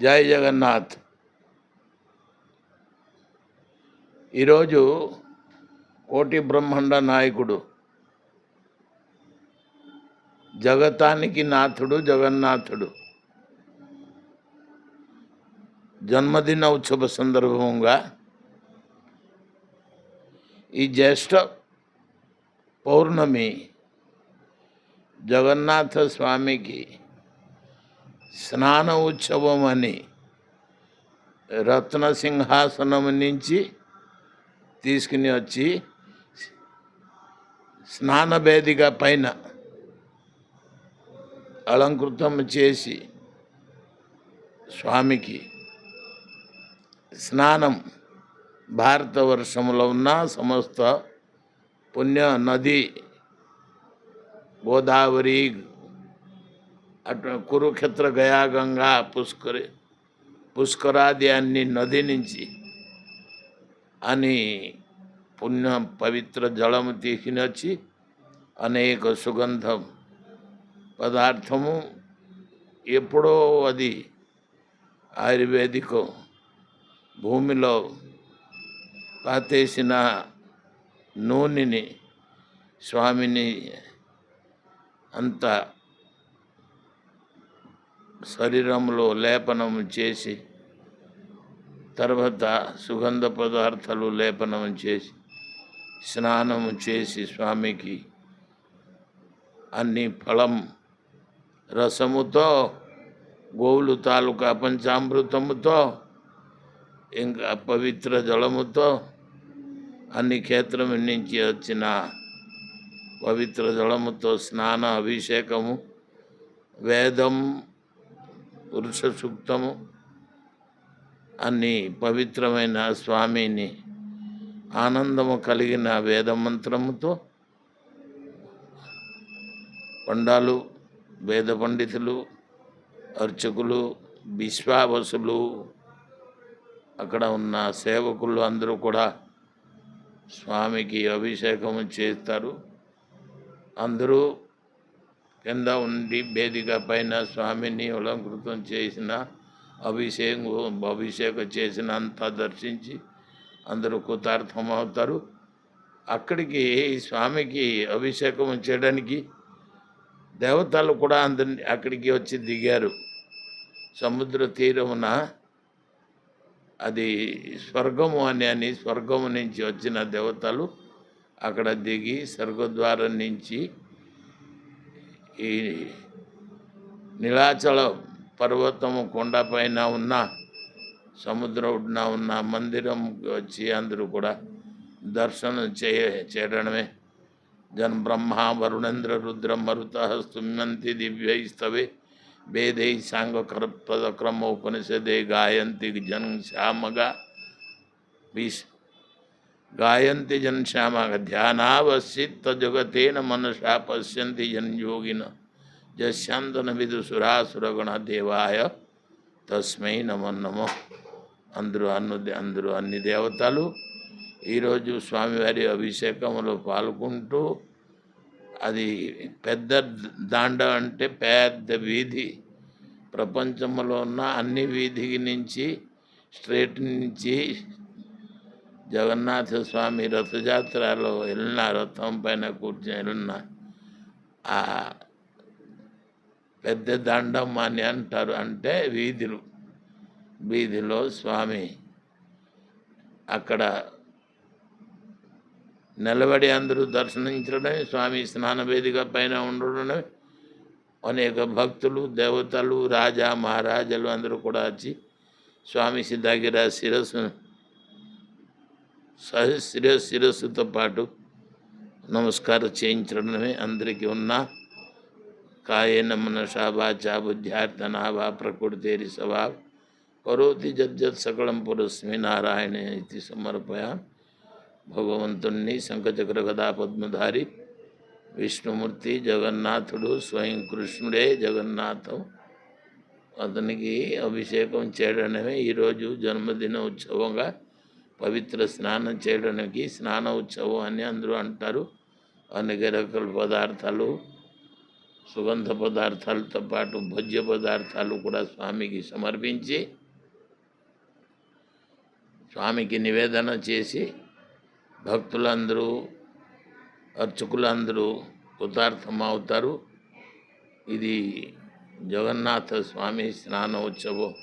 జై జగన్నాథ్. ఈరోజు కోటి బ్రహ్మాండ నాయకుడు, జగతానికి నాథుడు జగన్నాథుడు జన్మదిన ఉత్సవ సందర్భంగా ఈ జ్యేష్ఠ పౌర్ణమి జగన్నాథ స్వామికి స్నాన ఉత్సవం అని రత్న సింహాసనం నుంచి తీసుకుని వచ్చి స్నానవేదిక పైన అలంకృతం చేసి స్వామికి స్నానం భారతవర్షంలో ఉన్న సమస్త పుణ్య నది గోదావరి అటు కురుక్షేత్ర గయాగంగా పుష్కరాది అన్ని నది నుంచి అని పుణ్య పవిత్ర జలము తీసుకుని వచ్చి అనేక సుగంధం పదార్థము ఎప్పుడో అది ఆయుర్వేదిక భూమిలో పాతేసిన నూనెని స్వామిని అంత శరీరంలో లేపనం చేసి తర్వాత సుగంధ పదార్థాలు లేపనం చేసి స్నానము చేసి స్వామికి అన్ని ఫలం రసముతో గోవులు తాలూకా పంచామృతముతో ఇంకా పవిత్ర జలముతో అన్ని క్షేత్రం నుంచి వచ్చిన పవిత్ర జలముతో స్నాన అభిషేకము వేదం పురుష సూక్తము అన్ని పవిత్రమైన స్వామిని ఆనందము కలిగిన వేదమంత్రముతో పండాలు వేద పండితులు అర్చకులు విశ్వావసులు అక్కడ ఉన్న సేవకులు అందరూ కూడా స్వామికి అభిషేకం చేస్తారు. అందరూ కింద ఉండి వేదిక పైన స్వామిని అలంకృతం చేసిన అభిషేకం చేసిన అంతా దర్శించి అందరూ కృతార్థమవుతారు. అక్కడికి స్వామికి అభిషేకం చేయడానికి దేవతలు కూడా అందరినీ అక్కడికి వచ్చి దిగారు. సముద్ర తీరమున అది స్వర్గము అని స్వర్గము నుంచి వచ్చిన దేవతలు అక్కడ దిగి స్వర్గద్వారం నుంచి ఈ నీలాచల పర్వతము కొండపైన ఉన్న సముద్ర ఒడ్డున ఉన్న మందిరం వచ్చి అందరూ కూడా దర్శనం చేయడమే. జన్ బ్రహ్మ వరుణేంద్ర రుద్ర మరుత స్తుమ్యంతి దివ్యైస్తవే వేదై సాంగక్రమోపనిషదే గాయంతి జన్ శ్యామగా గాయంతి జన్ శ్యామగా ధ్యానావసిత్త జగతేన మనసా పశ్యంతి జన్ యోగిన జశాంతన విదుసురాసురగణ దేవాయ తస్మై నమో నమో. అందరూ అన్ని దేవతలు ఈరోజు స్వామివారి అభిషేకంలో పాల్గొంటూ అది పెద్ద దాండ అంటే పెద్ద వీధి, ప్రపంచంలో ఉన్న అన్ని వీధికి నుంచి స్ట్రేట్ నుంచి జగన్నాథ స్వామి రథయాత్రలో వెళ్ళిన రథం పైన కూర్చొని వెళ్ళిన ఆ పెద్ద దండం అని అంటారు. అంటే వీధిలో స్వామి అక్కడ నిలబడి అందరూ దర్శించడమే, స్వామి స్నాన వేదిక పైన ఉండడమే. అనేక భక్తులు దేవతలు రాజా మహారాజులు అందరూ కూడా వచ్చి స్వామి దగ్గర శిరస్సుతో పాటు నమస్కారం చేయించడమే. అందరికీ ఉన్న కాయేన మనసా వాచా బుద్ధ్యార్థనా వా ప్రకృతేరి స్వభావ కరోతి జజ్జత్ సకలం పురస్మి నారాయణ ఇది సమర్పయా. భగవంతుణ్ణి శంఖచక్ర గదా పద్మధారి విష్ణుమూర్తి జగన్నాథుడు స్వయం కృష్ణుడే జగన్నాథం, అతనికి అభిషేకం చేయడమే ఈరోజు జన్మదిన ఉత్సవంగా పవిత్ర స్నానం చేయడానికి స్నాన ఉత్సవం అని అందరూ అంటారు. అనేక రకాల పదార్థాలు సుగంధ పదార్థాలతో పాటు భోజ్య పదార్థాలు కూడా స్వామికి సమర్పించి స్వామికి నివేదన చేసి భక్తులందరూ అర్చకులందరూ కృతార్థమవుతారు. ఇది జగన్నాథ స్వామి స్నానోత్సవం.